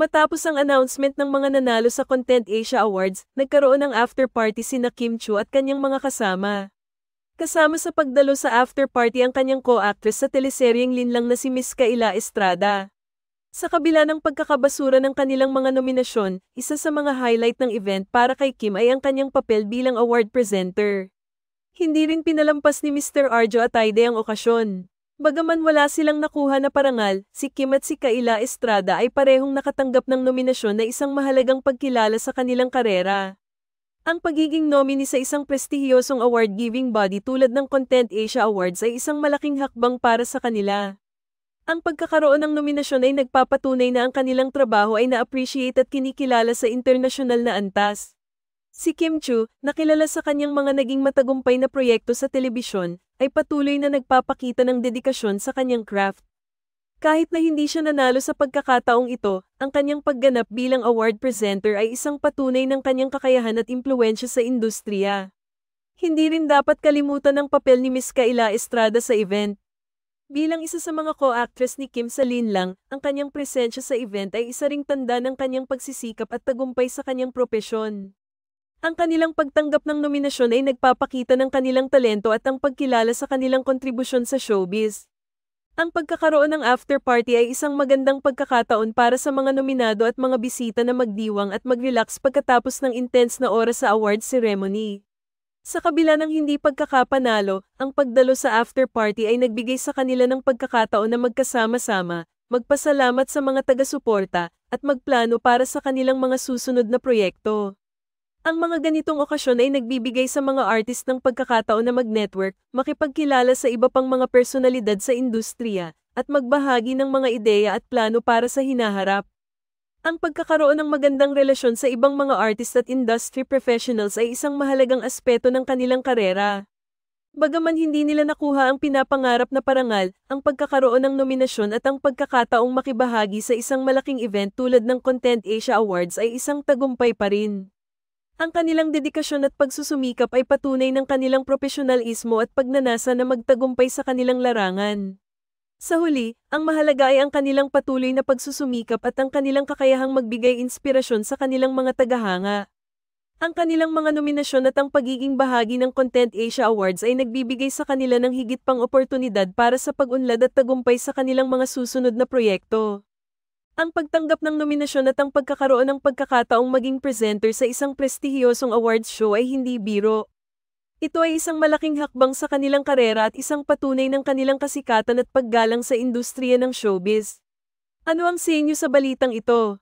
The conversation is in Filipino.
Matapos ang announcement ng mga nanalo sa Content Asia Awards, nagkaroon ng after-party sina Kim Chiu at kanyang mga kasama. Kasama sa pagdalo sa after-party ang kanyang co-actress sa teleseryeng linlang na si Miss Kaila Estrada. Sa kabila ng pagkakabasura ng kanilang mga nominasyon, isa sa mga highlight ng event para kay Kim ay ang kanyang papel bilang award presenter. Hindi rin pinalampas ni Mr. Arjo Atayde ang okasyon. Bagaman wala silang nakuha na parangal, si Kim at si Kaila Estrada ay parehong nakatanggap ng nominasyon na isang mahalagang pagkilala sa kanilang karera. Ang pagiging nominee sa isang prestihiyosong award-giving body tulad ng Content Asia Awards ay isang malaking hakbang para sa kanila. Ang pagkakaroon ng nominasyon ay nagpapatunay na ang kanilang trabaho ay na-appreciate at kinikilala sa internasyonal na antas. Si Kim Chiu, nakilala sa kanyang mga naging matagumpay na proyekto sa telebisyon, ay patuloy na nagpapakita ng dedikasyon sa kanyang craft. Kahit na hindi siya nanalo sa pagkakataong ito, ang kanyang pagganap bilang award presenter ay isang patunay ng kanyang kakayahan at impluwensya sa industriya. Hindi rin dapat kalimutan ang papel ni Miss Kaila Estrada sa event. Bilang isa sa mga co-actress ni Kim sa linlang, ang kanyang presensya sa event ay isa ring tanda ng kanyang pagsisikap at tagumpay sa kanyang propesyon. Ang kanilang pagtanggap ng nominasyon ay nagpapakita ng kanilang talento at ang pagkilala sa kanilang kontribusyon sa showbiz. Ang pagkakaroon ng after-party ay isang magandang pagkakataon para sa mga nominado at mga bisita na magdiwang at mag-relax pagkatapos ng intense na oras sa awards ceremony. Sa kabila ng hindi pagkakapanalo, ang pagdalo sa after-party ay nagbigay sa kanila ng pagkakataon na magkasama-sama, magpasalamat sa mga taga-suporta, at magplano para sa kanilang mga susunod na proyekto. Ang mga ganitong okasyon ay nagbibigay sa mga artist ng pagkakataon na mag-network, makipagkilala sa iba pang mga personalidad sa industriya, at magbahagi ng mga ideya at plano para sa hinaharap. Ang pagkakaroon ng magandang relasyon sa ibang mga artist at industry professionals ay isang mahalagang aspeto ng kanilang karera. Bagaman hindi nila nakuha ang pinapangarap na parangal, ang pagkakaroon ng nominasyon at ang pagkakataong makibahagi sa isang malaking event tulad ng Content Asia Awards ay isang tagumpay pa rin. Ang kanilang dedikasyon at pagsusumikap ay patunay ng kanilang profesionalismo at pagnanasa na magtagumpay sa kanilang larangan. Sa huli, ang mahalaga ay ang kanilang patuloy na pagsusumikap at ang kanilang kakayahang magbigay inspirasyon sa kanilang mga tagahanga. Ang kanilang mga nominasyon at ang pagiging bahagi ng Content Asia Awards ay nagbibigay sa kanila ng higit pang oportunidad para sa pag-unlad at tagumpay sa kanilang mga susunod na proyekto. Ang pagtanggap ng nominasyon at ang pagkakaroon ng pagkakataong maging presenter sa isang prestihiyosong awards show ay hindi biro. Ito ay isang malaking hakbang sa kanilang karera at isang patunay ng kanilang kasikatan at paggalang sa industriya ng showbiz. Ano ang sa inyo sa balitang ito?